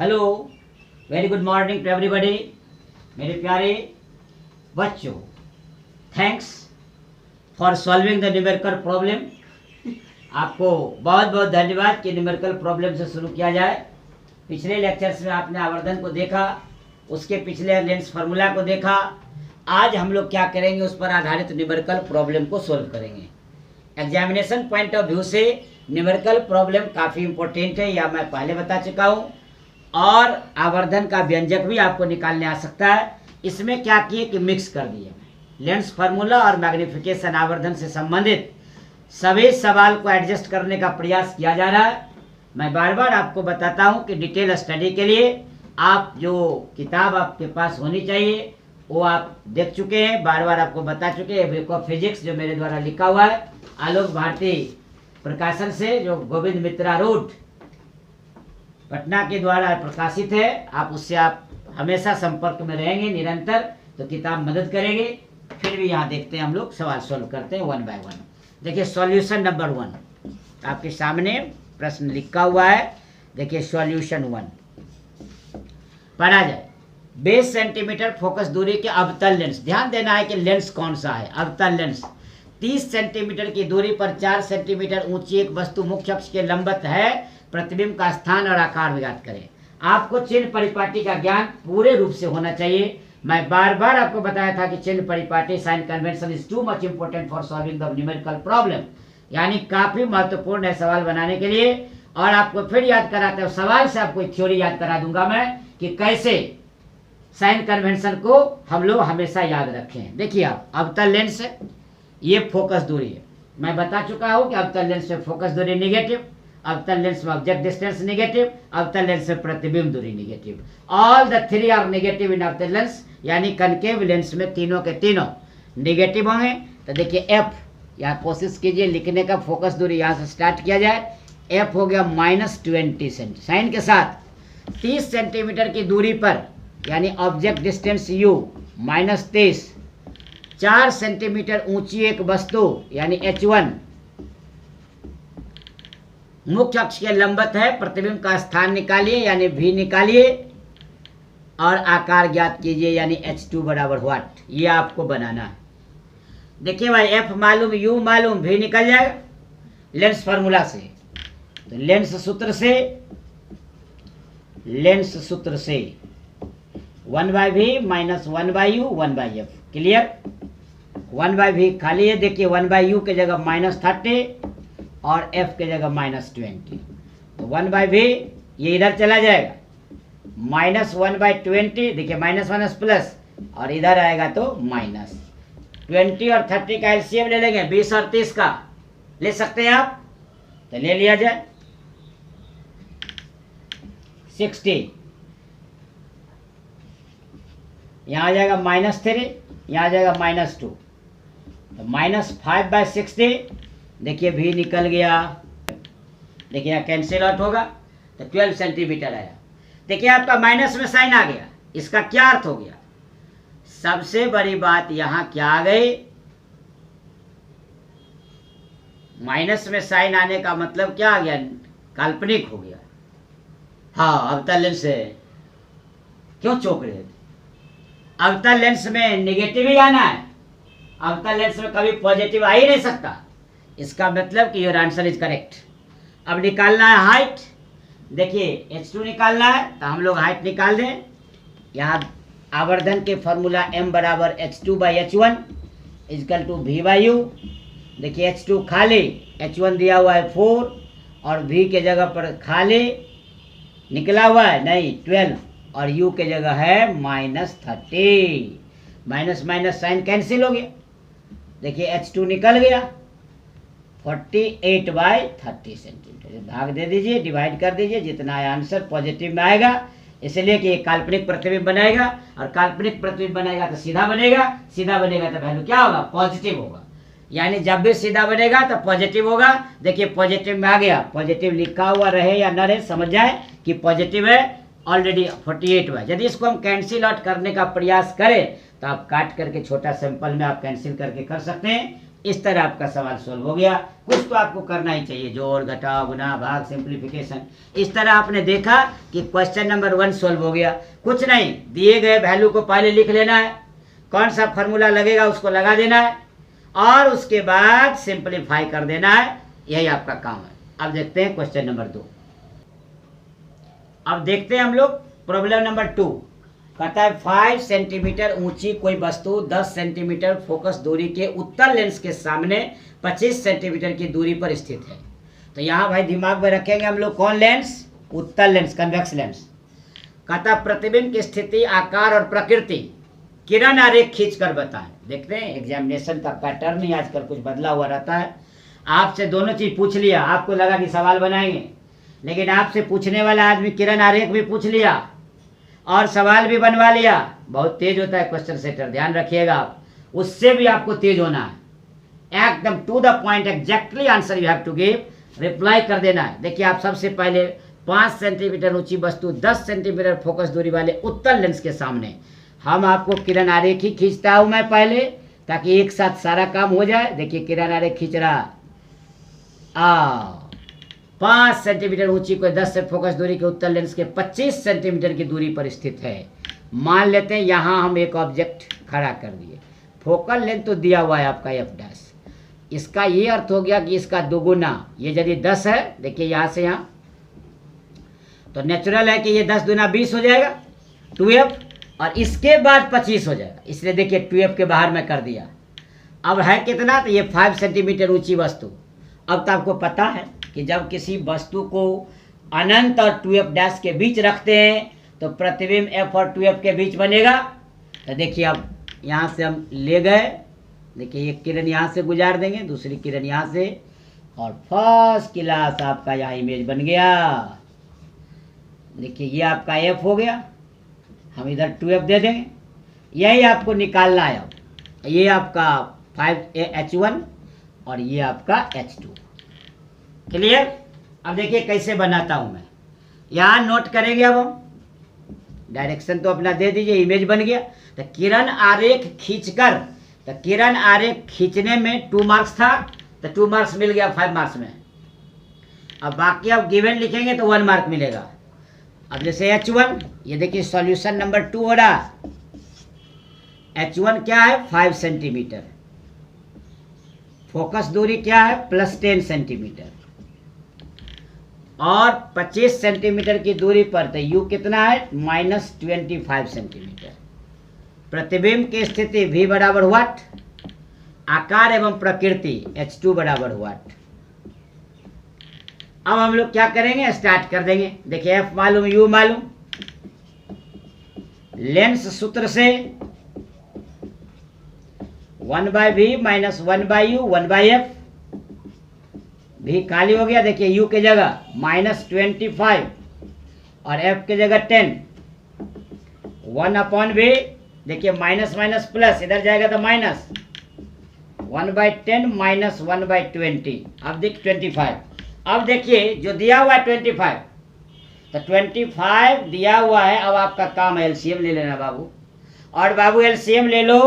Hello, very good morning to everybody. मेरे प्यारे बच्चों, thanks for solving the numerical problem. आपको बहुत बहुत धन्यवाद कि न्यूमेरिकल प्रॉब्लम से शुरू किया जाए। पिछले लेक्चर्स में आपने आवर्धन को देखा, उसके पिछले लेंस फार्मूला को देखा। आज हम लोग क्या करेंगे, उस पर आधारित न्यूमेरिकल प्रॉब्लम को सोल्व करेंगे। एग्जामिनेशन पॉइंट ऑफ व्यू से न्यूमेरिकल प्रॉब्लम काफ़ी इंपॉर्टेंट है, या मैं पहले बता चुका हूँ। और आवर्धन का व्यंजक भी आपको निकालने आ सकता है। इसमें क्या किए कि मिक्स कर दिए लेंस फार्मूला और मैग्निफिकेशन आवर्धन से संबंधित सभी सवाल को एडजस्ट करने का प्रयास किया जा रहा है। मैं बार बार आपको बताता हूं कि डिटेल स्टडी के लिए आप जो किताब आपके पास होनी चाहिए वो आप देख चुके हैं, बार बार आपको बता चुके हैं। बुक ऑफ फिजिक्स जो मेरे द्वारा लिखा हुआ है आलोक भारती प्रकाशन से, जो गोविंद मित्रा रोड पटना के द्वारा प्रकाशित है, आप उससे आप हमेशा संपर्क में रहेंगे निरंतर, तो किताब मदद करेगी। फिर भी यहाँ देखते हैं, हम लोग सवाल सॉल्व करते हैं वन बाय वन। देखिए सॉल्यूशन नंबर 1 आपके सामने प्रश्न लिखा हुआ है। देखिए सॉल्यूशन 1 पढ़ा जाए। 20 सेंटीमीटर फोकस दूरी के अवतल लेंस, ध्यान देना है कि लेंस कौन सा है, अवतल लेंस। 30 सेंटीमीटर की दूरी पर 4 सेंटीमीटर ऊंची एक वस्तु मुख्य अक्ष के लंबवत है। प्रतिबिंब का स्थान और आकार ज्ञात करें। आपको चिन्ह परिपाटी का ज्ञान पूरे रूप से होना चाहिए। मैं बार बार आपको बताया था कि चिन्ह परिपाटी sign convention is too much important for solving the numerical problem, यानी काफी महत्वपूर्ण है सवाल बनाने के लिए। और आपको फिर याद कराते हैं, सवाल से आपको एक थ्योरी याद करा दूंगा मैं कि कैसे साइन कन्वेंशन को हम लोग हमेशा याद रखें। देखिए आप, अवतल लेंस है, ये फोकस दूरी है। मैं बता चुका हूं कि अवतल लेंस में फोकस दूरी निगेटिव, अवतल लेंस में ऑब्जेक्ट डिस्टेंस नेगेटिव, अवतल लेंस में प्रतिबिंब दूरी negative. All the three are negative in अवतल लेंस, यानी कनकेव लेंस में तीनों के तीनों नेगेटिव होंगे। तो देखिए एफ, यहाँ कोशिश कीजिए लिखने का, फोकस दूरी यहाँ से स्टार्ट किया जाए। एफ हो गया -20 सेंट साइन के साथ। 30 सेंटीमीटर की दूरी पर, यानी ऑब्जेक्ट डिस्टेंस यू -30, 4 सेंटीमीटर ऊंची एक वस्तु यानी H1 मुख्य अक्ष के लंबवत है। प्रतिबिंब का स्थान निकालिए यानी V निकालिए, और आकार ज्ञात कीजिए यानी H2 बराबर व्हाट, ये आपको बनाना है। देखिए भाई, F मालूम, U मालूम, V निकल जाएगा लेंस फार्मूला से। तो लेंस सूत्र से 1/V - 1/U 1/F, clear. 1/V खाली है। देखिए 1/U के जगह -30 और F के जगह -20, तो 1/V ये इधर चला जाएगा। -1/20, देखिए माइनस प्लस, और इधर आएगा तो -20 और 30 का एलसीएम ले लेंगे, 20 और 30 का ले सकते हैं आप, तो ले लिया जाए 60। यहाँ आ जाएगा -3, यहाँ आ जाएगा -2, तो -5/60। देखिए V निकल गया, देखिए यहाँ कैंसिल आउट होगा, तो 12 सेंटीमीटर आया। देखिए आपका माइनस में साइन आ गया, इसका क्या अर्थ हो गया? सबसे बड़ी बात यहाँ क्या आ गई, माइनस में साइन आने का मतलब क्या आ गया, काल्पनिक हो गया। हाँ, अवतल लेंस से क्यों चौंक रहे थे? अवतल लेंस में निगेटिव ही आना है, अवतल लेंस में कभी पॉजिटिव आ ही नहीं सकता। इसका मतलब कि योर आंसर इज करेक्ट। अब निकालना है हाइट। देखिए H2 निकालना है, तो हम लोग हाइट निकाल दें। यहाँ आवर्धन के फॉर्मूला M बराबर H2/H1 = V/U। देखिए H2 खाली, H1 दिया हुआ है 4, और V के जगह पर खाली निकला हुआ है नहीं 12, और U के जगह है -30। माइनस माइनस साइन कैंसिल हो गया। देखिए H2 निकल गया 48/30 सेंटीमीटर। भाग दे दीजिए, डिवाइड कर दीजिए, जितना आंसर पॉजिटिव में आएगा, इसलिए कि काल्पनिक प्रतिबिंब बनाएगा, और काल्पनिक प्रतिबिंब बनेगा तो सीधा बनेगा, सीधा बनेगा तो वैल्यू क्या होगा, पॉजिटिव होगा। यानी जब भी सीधा बनेगा तो पॉजिटिव होगा। देखिए पॉजिटिव में आ गया, पॉजिटिव लिखा हुआ रहे या न रहे, समझ जाए कि पॉजिटिव है ऑलरेडी 48 हुआ। यदि इसको हम कैंसिल आउट करने का प्रयास करें तो आप काट करके छोटा सैंपल में आप कैंसिल करके कर सकते हैं। इस तरह आपका सवाल सोल्व हो गया। कुछ तो आपको करना ही चाहिए, जोड़ घटाव गुना भाग सिंप्लीफिकेशन। इस तरह आपने देखा कि क्वेश्चन नंबर 1 सोल्व हो गया। कुछ नहीं, दिए गए वैल्यू को पहले लिख लेना है, कौन सा फॉर्मूला लगेगा उसको लगा देना है और उसके बाद सिंप्लीफाई कर देना है। यही आपका काम है। अब देखते हैं क्वेश्चन नंबर 2। अब देखते हैं हम लोग प्रॉब्लम नंबर 2। कहता है 5 सेंटीमीटर ऊंची कोई वस्तु 10 सेंटीमीटर फोकस दूरी के उत्तल लेंस के सामने 25 सेंटीमीटर की दूरी पर स्थित है। तो यहाँ भाई दिमाग में रखेंगे हम लोग कौन लेंस? उत्तल लेंस, कन्वेक्स लेंस। कहता प्रतिबिंब की स्थिति, आकार और प्रकृति किरण आरेख खींच कर बताएं। देखते हैं एग्जामिनेशन का पैटर्न ही आजकल कुछ बदला हुआ रहता है। आपसे दोनों चीज पूछ लिया, आपको लगा कि सवाल बनाएंगे, लेकिन आपसे पूछने वाला आदमी किरण आरेख भी पूछ लिया और सवाल भी बनवा लिया। बहुत तेज होता है क्वेश्चन सेटर, ध्यान रखिएगा आप, उससे भी आपको तेज होना है। एकदम to the point, exactly answer you have to give, reply कर देना है। देखिए आप सबसे पहले 5 सेंटीमीटर ऊंची वस्तु 10 सेंटीमीटर फोकस दूरी वाले उत्तल लेंस के सामने, हम आपको किरण आरेख ही खींचता हूं मैं पहले, ताकि एक साथ सारा काम हो जाए। देखिए किरण आरेख खींच रहा, 5 सेंटीमीटर ऊंची कोई 10 से फोकस दूरी के उत्तल लेंस के 25 सेंटीमीटर की दूरी पर स्थित है। मान लेते हैं यहां हम एक ऑब्जेक्ट खड़ा कर दिए, फोकल लेंथ तो दिया हुआ है आपका f'। इसका ये अर्थ हो गया कि इसका दोगुना, ये यदि 10 है, देखिए यहां से यहां, तो नेचुरल है कि ये 10 दूना 20 हो जाएगा 2f, और इसके बाद 25 हो जाएगा, इसलिए देखिए 2f के बाहर में कर दिया। अब है कितना? तो ये 5 सेंटीमीटर ऊंची वस्तु। अब तो आपको पता है कि जब किसी वस्तु को अनंत और 2f' के बीच रखते हैं तो प्रतिबिंब f और 2f के बीच बनेगा। तो देखिए अब यहाँ से हम ले गए, देखिए एक किरण यहाँ से गुजार देंगे, दूसरी किरण यहाँ से, और फर्स्ट क्लास आपका यहाँ इमेज बन गया। देखिए ये आपका f हो गया, हम इधर 2f दे देंगे, यही आपको निकालना है। अब ये आपका 5H1 और ये आपका H2। क्लियर? अब देखिए कैसे बनाता हूं मैं, यहां नोट करेंगे। अब हम डायरेक्शन तो अपना दे दीजिए, इमेज बन गया। तो किरण आरेख खींचकर, तो किरण आरेख खींचने में 2 मार्क्स था, तो 2 मार्क्स मिल गया 5 मार्क्स में। अब बाकी आप गिवन लिखेंगे तो 1 मार्क मिलेगा। अब जैसे H1, ये देखिए सॉल्यूशन नंबर 2 हो रहा। H1 क्या है? 5 सेंटीमीटर। फोकस दूरी क्या है? +10 सेंटीमीटर। और 25 सेंटीमीटर की दूरी पर, तो U कितना है? -25 सेंटीमीटर। प्रतिबिंब की स्थिति V बराबर व्हाट? आकार एवं प्रकृति H2 बराबर व्हाट? अब हम लोग क्या करेंगे? स्टार्ट कर देंगे। देखिए F मालूम, U मालूम, लेंस सूत्र से 1/v minus 1/u 1/f, v खाली हो गया। देखिए u के जगह -25 और f के जगह 10, 1/v, देखिए माइनस माइनस प्लस, इधर जाएगा तो माइनस, 1/10 माइनस 1/20, अब देख 25। अब देखिए जो दिया हुआ है 25, तो 25 दिया हुआ है। अब आपका काम है एलसीएम ले लेना बाबू, और बाबू एलसीएम ले लो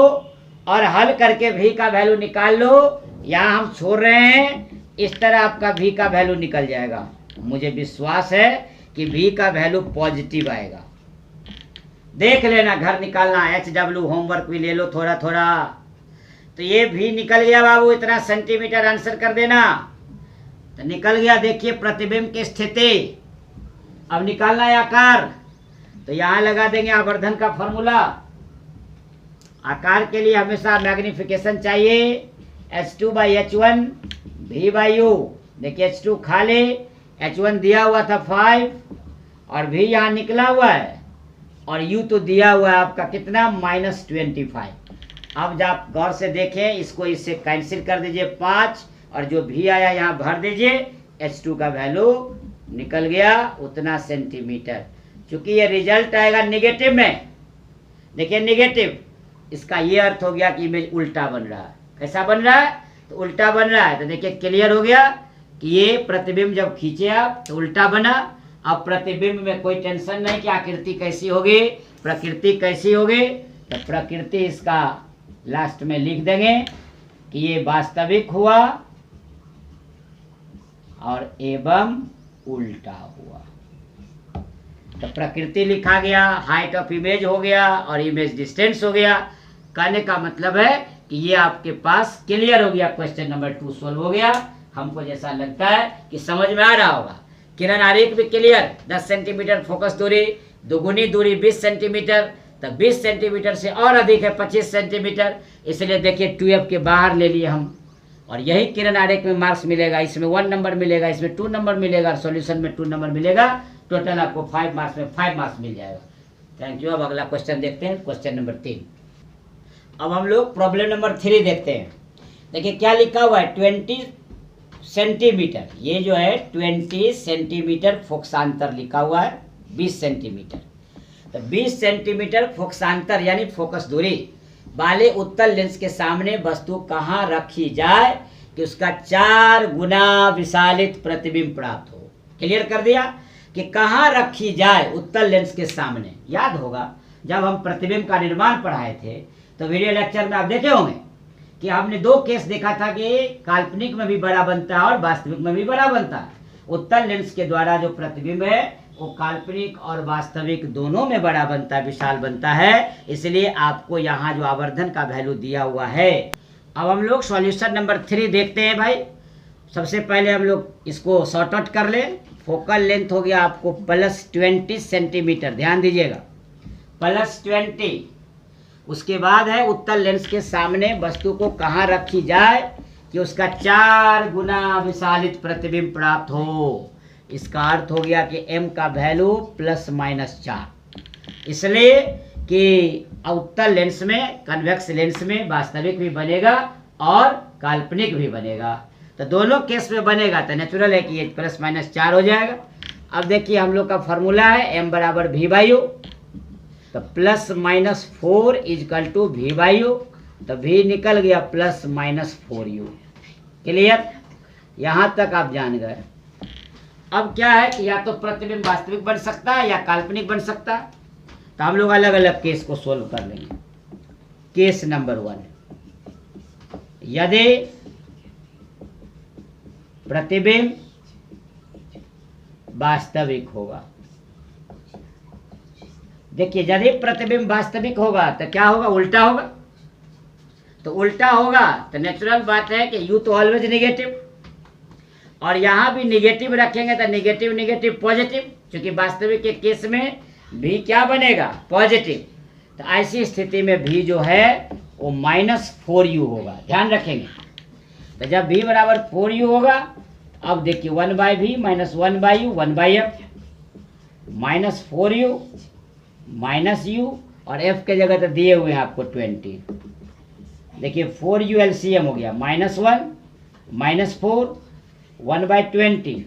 और हल करके v का वैल्यू निकाल लो। यहाँ हम छोड़ रहे हैं, इस तरह आपका v का वैल्यू निकल जाएगा। मुझे विश्वास है कि v का वैल्यू पॉजिटिव आएगा। देख लेना, घर निकालना, HW होमवर्क भी ले लो थोड़ा थोड़ा। तो ये v निकल गया बाबू, इतना सेंटीमीटर आंसर कर देना, तो निकल गया। देखिए प्रतिबिंब की स्थिति, अब निकालना है आकार, तो यहाँ लगा देंगे आवर्धन का फॉर्मूला। आकार के लिए हमेशा मैग्निफिकेशन चाहिए, H2/H1 V/U। देखिए H2 खाली, H1 दिया हुआ था 5 और V यहाँ निकला हुआ है, और U तो दिया हुआ है आपका कितना? -25। अब जब आप गौर से देखें, इसको इससे कैंसिल कर दीजिए 5, और जो V आया यहाँ भर दीजिए, H2 का वैल्यू निकल गया उतना सेंटीमीटर। चूंकि ये रिजल्ट आएगा निगेटिव में, देखिए निगेटिव, इसका ये अर्थ हो गया कि इमेज उल्टा बन रहा है। कैसा बन रहा है? तो उल्टा बन रहा है। तो देखिए क्लियर हो गया कि ये प्रतिबिंब जब खींचे आप तो उल्टा बना। अब प्रतिबिंब में कोई टेंशन नहीं कि आकृति कैसी होगी, प्रकृति कैसी होगी, तो प्रकृति इसका लास्ट में लिख देंगे। कि ये वास्तविक हुआ और एवं उल्टा हुआ। तो प्रकृति लिखा गया, हाइट ऑफ इमेज हो गया और इमेज डिस्टेंस हो गया। कहने का मतलब है कि ये आपके पास क्लियर हो गया, क्वेश्चन नंबर 2 सोल्व हो गया। हमको जैसा लगता है कि समझ में आ रहा होगा। किरण आरेख भी क्लियर, 10 सेंटीमीटर फोकस दूरी, दुगुनी दूरी 20 सेंटीमीटर, तो 20 सेंटीमीटर से और अधिक है 25 सेंटीमीटर, इसलिए देखिए 2F के बाहर ले लिए हम। और यही किरण आरेख में मार्क्स मिलेगा, इसमें 1 नंबर मिलेगा, इसमें 2 नंबर मिलेगा, सॉल्यूशन में 2 नंबर मिलेगा। टोटल आपको 5 मार्क्स में 5 मार्क्स मिल जाएगा। Thank you. अब अगला क्वेश्चन देखते हैं, क्वेश्चन नंबर 3। अब हम लोग प्रॉब्लम नंबर 3 देखते हैं। देखिए क्या लिखा हुआ है, 20 सेंटीमीटर, ये जो है 20 सेंटीमीटर फोकसांतर लिखा हुआ है, 20 सेंटीमीटर। तो 20 सेंटीमीटर फोकसांतर यानी फोकस दूरी वाले उत्तल लेंस के सामने वस्तु कहाँ रखी जाए कि उसका 4 गुना विशालित प्रतिबिंब प्राप्त हो। क्लियर कर दिया कि कहाँ रखी जाए उत्तल लेंस के सामने। याद होगा जब हम प्रतिबिंब का निर्माण पढ़ाए थे तो वीडियो लेक्चर में आप देखे होंगे कि हमने 2 केस देखा था कि काल्पनिक में भी बड़ा बनता है और वास्तविक में भी बड़ा बनता है। उत्तल लेंस के द्वारा जो प्रतिबिंब है वो काल्पनिक और वास्तविक दोनों में बड़ा बनता है, विशाल बनता है। इसलिए आपको यहाँ जो आवर्धन का वैल्यू दिया हुआ है। अब हम लोग सॉल्यूशन नंबर 3 देखते हैं भाई। सबसे पहले हम लोग इसको सॉर्ट आउट कर लें। फोकल लेंथ हो गया आपको +20 सेंटीमीटर, ध्यान दीजिएगा, +20। उसके बाद है उत्तल लेंस के सामने वस्तु को कहाँ रखी जाए कि उसका 4 गुना विशालित प्रतिबिंब प्राप्त हो। इसका अर्थ हो गया कि m का वैल्यू +-4, इसलिए कि उत्तल लेंस में, कन्वेक्स लेंस में वास्तविक भी बनेगा और काल्पनिक भी बनेगा। तो दोनों केस में बनेगा तो नेचुरल है कि ये +-4 हो जाएगा। अब देखिए हम लोग का फॉर्मूला है m = v/u, तो +-4 = v/u, तो v निकल गया +-4u। क्लियर, यहाँ तक आप जान गए। अब क्या है कि या तो प्रतिबिंब वास्तविक बन सकता है या काल्पनिक बन सकता है। तो हम लोग अलग अलग केस को सोल्व कर लेंगे। केस नंबर 1, यदि प्रतिबिंब वास्तविक होगा। देखिए यदि प्रतिबिंब वास्तविक होगा तो क्या होगा, उल्टा होगा। तो उल्टा होगा तो नेचुरल बात है कि यू तो ऑलवेज निगेटिव, और यहाँ भी निगेटिव रखेंगे तो निगेटिव निगेटिव पॉजिटिव, क्योंकि वास्तविक के केस में भी क्या बनेगा, पॉजिटिव। तो ऐसी स्थिति में भी जो है वो -4u होगा, ध्यान रखेंगे। तो जब v = 4u होगा, अब देखिए 1/v - 1/u 1/f, -4u -u और f के जगह तो दिए हुए हैं आपको 20। देखिए 4u LCM हो गया, -1 -4 1/20।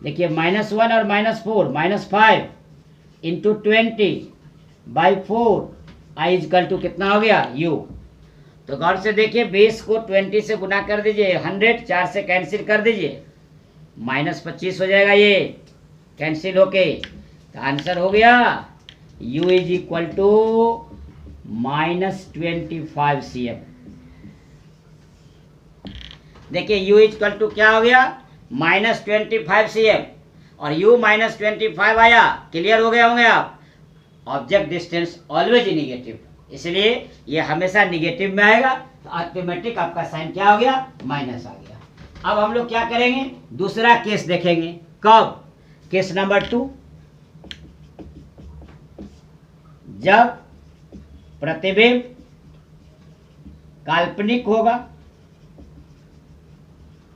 देखिए -1 और -4 -5 × 20/4 i = कितना हो गया, u। तो गौर से देखिए बेस को 20 से गुना कर दीजिए, 100 4 से कैंसिल कर दीजिए, -25 हो जाएगा, ये कैंसिल होके। तो आंसर हो गया u = -25 cm। देखिए u = क्या हो गया, -25 cm, और u -25 आया। क्लियर हो गए होंगे आप। ऑब्जेक्ट डिस्टेंस ऑलवेज निगेटिव, इसलिए ये हमेशा निगेटिव में आएगा। तो ऑटोमेटिक आपका साइन क्या हो गया, माइनस आ गया। अब हम लोग क्या करेंगे, दूसरा केस देखेंगे। कब, केस नंबर 2, जब प्रतिबिंब काल्पनिक होगा।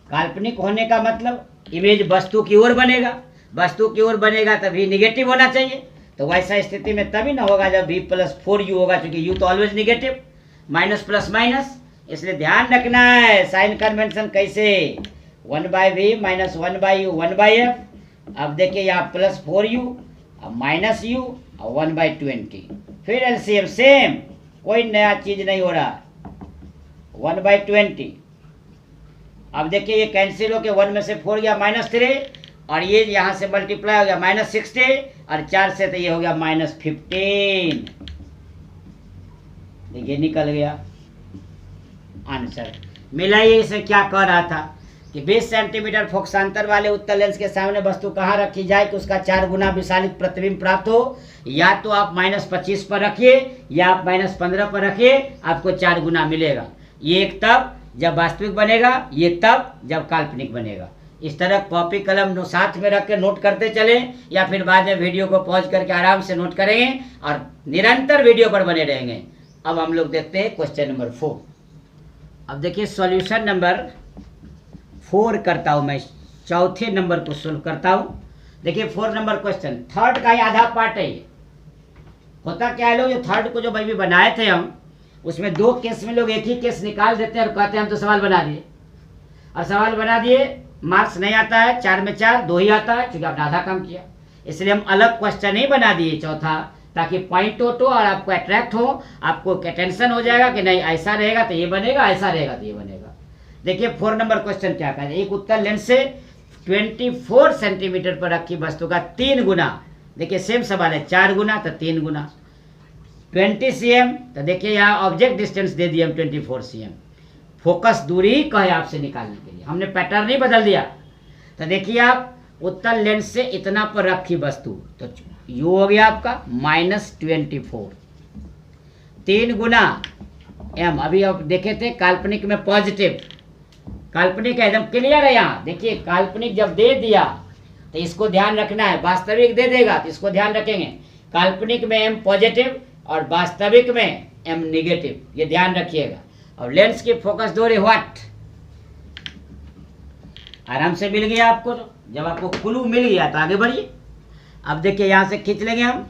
काल्पनिक होने का मतलब इमेज वस्तु की ओर बनेगा, वस्तु की ओर बनेगा तभी निगेटिव होना चाहिए। तो वैसा स्थिति में तभी ना होगा जब v + 4u होगा, क्योंकि u तो always negative, minus plus minus. इसलिए ध्यान रखना है साइन कन्वेंशन कैसे, 1/v - 1/u 1/f। अब देखिए यहाँ +4u, अब -u और 1/20। फिर एलसीएम सेम, कोई नया चीज नहीं हो रहा, 1/20। अब देखिए ये कैंसिल होके 1 में से 4 गया -3, और ये यहाँ से मल्टीप्लाई हो गया -60, और 4 से तो ये हो गया -15। देखिए निकल गया आंसर। मिलाइए, इसे क्या कह रहा था कि 20 सेंटीमीटर फोकसांतर वाले उत्तल लेंस के सामने वस्तु कहाँ रखी जाए कि उसका 4 गुना विशालित प्रतिबिंब प्राप्त हो। या तो आप -25 पर रखिए या आप -15 पर रखिए, आपको 4 गुना मिलेगा। ये एक तब जब वास्तविक बनेगा, ये तब जब काल्पनिक बनेगा। इस तरह कॉपी कलम साथ में रख के नोट करते चलें, या फिर बाद में वीडियो को पॉज करके आराम से नोट करेंगे और निरंतर वीडियो पर बने रहेंगे। अब हम लोग देखते हैं क्वेश्चन नंबर 4। अब देखिए सॉल्यूशन नंबर 4 करता हूं मैं, चौथे नंबर को सोल्व करता हूं। देखिए 4 नंबर क्वेश्चन, थर्ड का ही आधा पार्ट है ये। होता क्या है लोग, ये थर्ड को जो भाई भी बनाए थे हम, उसमें 2 केस में लोग एक ही केस निकाल देते हैं और कहते हैं हम तो सवाल बना दिए। और सवाल बना दिए, मार्क्स नहीं आता है, 4 में 4, 2 ही आता है, क्योंकि आपने आधा काम किया। इसलिए हम अलग क्वेश्चन ही बना दिए चौथा, ताकि पॉइंट हो और आपको अट्रैक्ट हो, आपको टेंशन हो जाएगा कि नहीं ऐसा रहेगा तो ये बनेगा, ऐसा रहेगा तो ये बनेगा। देखिए 4 नंबर क्वेश्चन क्या कहता है, एक उत्तल लेंस से 24 सेंटीमीटर पर रखी वस्तु का 3 गुना, देखिए सेम सवाल है, 4 गुना तो 3 गुना 20 cm, तो देखिए यहाँ ऑब्जेक्ट डिस्टेंस दे दिए हम 24 cm, फोकस दूरी कहे आपसे निकालने के लिए, हमने पैटर्न ही बदल दिया। तो देखिए आप उत्तल लेंस से इतना पर रखी वस्तु, तो यू हो गया आपका -24, 3 गुना m। अभी आप देखे थे काल्पनिक में पॉजिटिव, काल्पनिक एकदम क्लियर है यहाँ। देखिए काल्पनिक जब दे दिया तो इसको ध्यान रखना है, वास्तविक दे देगा तो इसको ध्यान रखेंगे। काल्पनिक में m पॉजिटिव और वास्तविक में m निगेटिव, ये ध्यान रखिएगा। और लेंस की फोकस दूरी व्हाट, आराम से मिल गया आपको। जब आपको क्लू मिल गया तो आगे बढ़िए। अब देखिए यहाँ से खींच लेंगे हम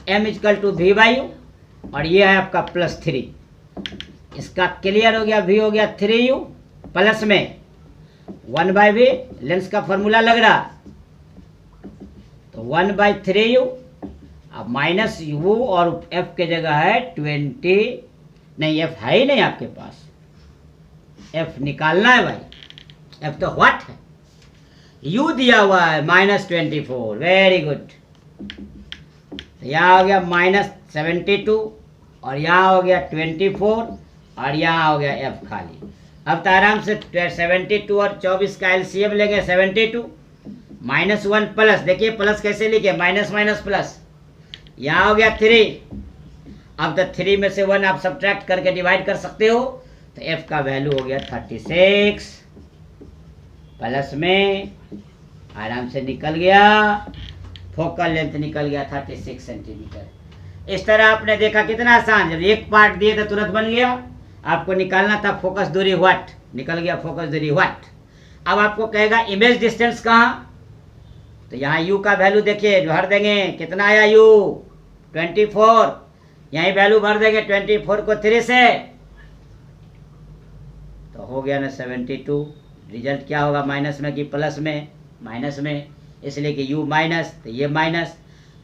m = v/u, और ये है आपका +3, इसका क्लियर हो गया, v हो गया 3u, प्लस में 1/v, लेंस का फॉर्मूला लग रहा तो 1/3u, अब -u और f के जगह है 20, नहीं f है ही नहीं आपके पास, f निकालना है भाई, f तो व्हाट है, u दिया हुआ है -24, वेरी गुड। यहाँ हो गया -72 और यहाँ हो गया 24 और यहाँ हो गया f खाली। अब तो आराम से 72 और 24 का एलसीएम लेंगे 72, -1 प्लस, देखिए प्लस कैसे लिखे, माइनस माइनस प्लस, यहाँ हो गया 3। अब तो 3 में से 1 आप सब्ट्रैक्ट करके डिवाइड कर सकते हो, तो f का वैल्यू हो गया 36, प्लस में आराम से निकल गया, फोकल लेंथ निकल गया 36 सेंटीमीटर। इस तरह आपने देखा कितना आसान, जब एक पार्ट दिए तो तुरंत बन गया। आपको निकालना था फोकस दूरी व्हाट, निकल गया फोकस दूरी व्हाट। अब आपको कहेगा इमेज डिस्टेंस कहाँ, तो यहाँ u का वैल्यू देखिए भर देंगे, कितना आया u 24, यहीं वैल्यू भर देंगे 24 को 3 से, तो हो गया ना 72। रिजल्ट क्या होगा, माइनस में कि प्लस में, माइनस में, इसलिए कि u माइनस तो ये माइनस,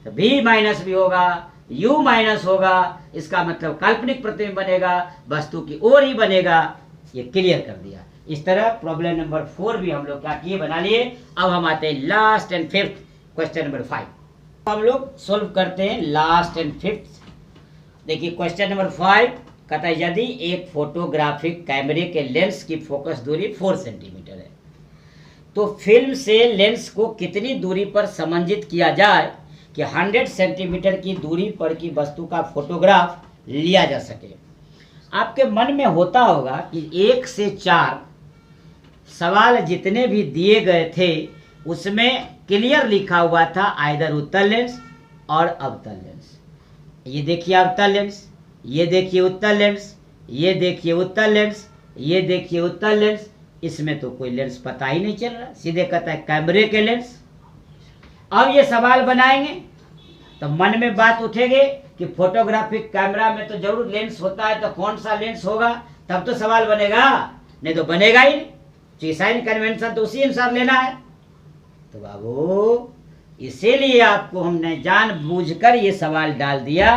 तो v माइनस भी होगा, u माइनस होगा, इसका मतलब काल्पनिक प्रतिबिंब बनेगा, वस्तु की ओर ही बनेगा। ये क्लियर कर दिया। इस तरह प्रॉब्लम नंबर 4 भी हम लोग क्या किए, बना लिए। अब हम आते हैं last and fifth question number 5, हम लोग सोल्व करते हैं लास्ट एंड फिफ्थ। देखिए क्वेश्चन नंबर 5 कहता है यदि एक फोटोग्राफिक कैमरे के लेंस की फोकस दूरी 4 सेंटीमीटर है, तो फिल्म से लेंस को कितनी दूरी पर समंजित किया जाए कि 100 सेंटीमीटर की दूरी पर की वस्तु का फोटोग्राफ लिया जा सके। आपके मन में होता होगा कि 1 से 4 सवाल जितने भी दिए गए थे उसमें क्लियर लिखा हुआ था आइदर उत्तल लेंस और अवतल लेंस। ये देखिए अवतल लेंस, ये देखिए उत्तल लेंस, ये देखिए उत्तल लेंस, ये देखिए उत्तल लेंस, इसमें तो कोई लेंस पता ही नहीं चल रहा, सीधे कहता है कैमरे के लेंस। अब ये सवाल बनाएंगे तो मन में बात उठेगी कि फोटोग्राफिक कैमरा में तो जरूर लेंस होता है, तो कौन सा लेंस होगा, तब तो सवाल बनेगा, नहीं तो बनेगा ही नहीं। साइन कन्वेंशन तो उसी अनुसार लेना है। तो बाबू इसीलिए आपको हमने जानबूझकर ये सवाल डाल दिया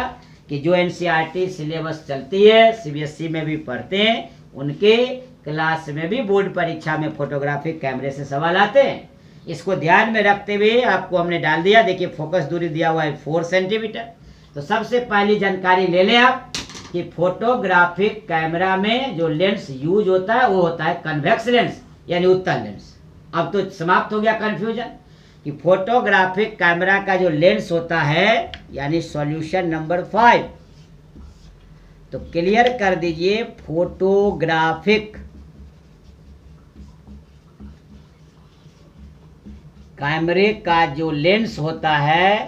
कि जो एनसीईआरटी सिलेबस चलती है, सीबीएसई में भी पढ़ते हैं, उनके क्लास में भी बोर्ड परीक्षा में फोटोग्राफिक कैमरे से सवाल आते हैं। इसको ध्यान में रखते हुए आपको हमने डाल दिया। देखिए फोकस दूरी दिया हुआ है 4 सेंटीमीटर। तो सबसे पहली जानकारी ले लें आप कि फोटोग्राफिक कैमरा में जो लेंस यूज होता है वो होता है कन्वेक्स लेंस यानी उत्तल लेंस। अब तो समाप्त हो गया कंफ्यूजन कि फोटोग्राफिक कैमरा का जो लेंस होता है यानी सॉल्यूशन नंबर 5, तो क्लियर कर दीजिए फोटोग्राफिक कैमरे का जो लेंस होता है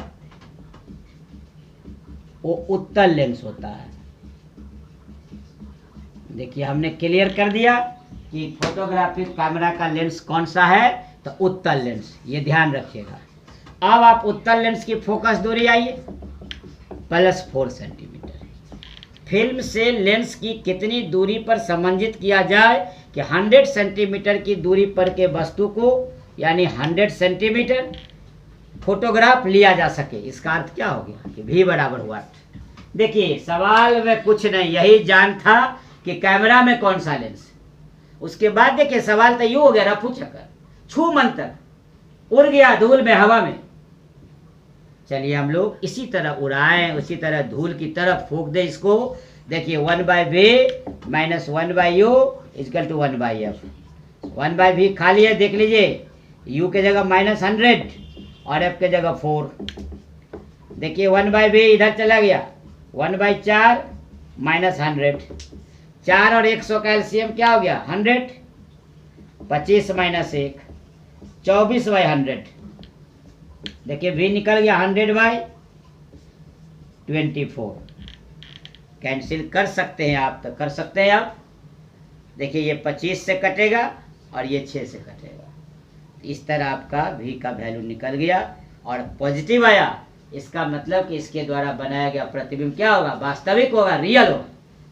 वो उत्तल लेंस होता है। देखिए हमने क्लियर कर दिया कि फोटोग्राफिक कैमरा का लेंस कौन सा है, तो उत्तल लेंस, ये ध्यान रखिएगा। अब आप उत्तल लेंस की फोकस दूरी आइए +4 सेंटीमीटर। फिल्म से लेंस की कितनी दूरी पर समंजित किया जाए कि 100 सेंटीमीटर की दूरी पर के वस्तु को यानी 100 सेंटीमीटर फोटोग्राफ लिया जा सके। इसका अर्थ क्या हो गया कि v बराबर हुआ। देखिए सवाल में कुछ नहीं, यही जान था कि कैमरा में कौन सा लेंस। उसके बाद देखिए सवाल तो यूं हो गया रफू चक्कर, छू मंतर, उड़ गया धूल में हवा में। चलिए हम लोग इसी तरह उड़ाएं, उसी तरह धूल की तरफ फूंक दे इसको। देखिए 1/v - 1/u = 1/f। 1/v खाली है, देख लीजिए, u के जगह -100 और f के जगह 4। देखिए 1/v इधर चला गया, 1/4 -100, 4 और 100 का एलसीएम क्या हो गया 100, 25 - 1 24/100। देखिए v निकल गया 100/24। कैंसिल कर सकते हैं आप, तो कर सकते हैं आप। देखिए ये 25 से कटेगा और ये 6 से कटेगा। इस तरह आपका v का वैल्यू निकल गया और पॉजिटिव आया। इसका मतलब कि इसके द्वारा बनाया गया प्रतिबिंब क्या होगा, वास्तविक होगा, रियल होगा,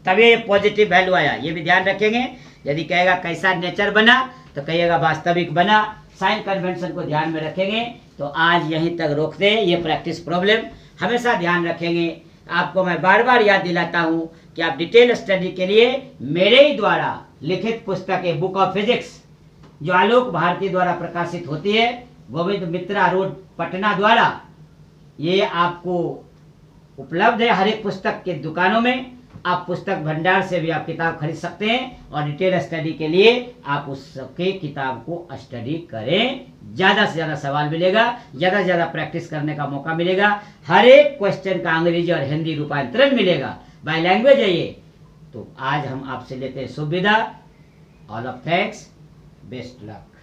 तभी ये पॉजिटिव वैल्यू आया। ये भी ध्यान रखेंगे। यदि कहेगा कैसा नेचर बना तो कहिएगा वास्तविक बना। साइन कन्वेंशन को ध्यान में रखेंगे। तो आज यहीं तक रोक दें, ये प्रैक्टिस प्रॉब्लम हमेशा ध्यान रखेंगे। आपको मैं बार बार याद दिलाता हूँ कि आप डिटेल स्टडी के लिए मेरे ही द्वारा लिखित पुस्तक है बुक ऑफ फिजिक्स, जो आलोक भारती द्वारा प्रकाशित होती है, गोविंद मित्रा रोड पटना द्वारा, ये आपको उपलब्ध है हर एक पुस्तक के दुकानों में। आप पुस्तक भंडार से भी आप किताब खरीद सकते हैं और डिटेल स्टडी के लिए आप उसके किताब को स्टडी करें। ज़्यादा से ज़्यादा सवाल मिलेगा, ज़्यादा से ज़्यादा प्रैक्टिस करने का मौका मिलेगा। हर एक क्वेश्चन का अंग्रेजी और हिंदी रूपांतरण मिलेगा, बाय लैंग्वेज है ये। तो आज हम आपसे लेते हैं शुभ विदा। All of thanks, best luck.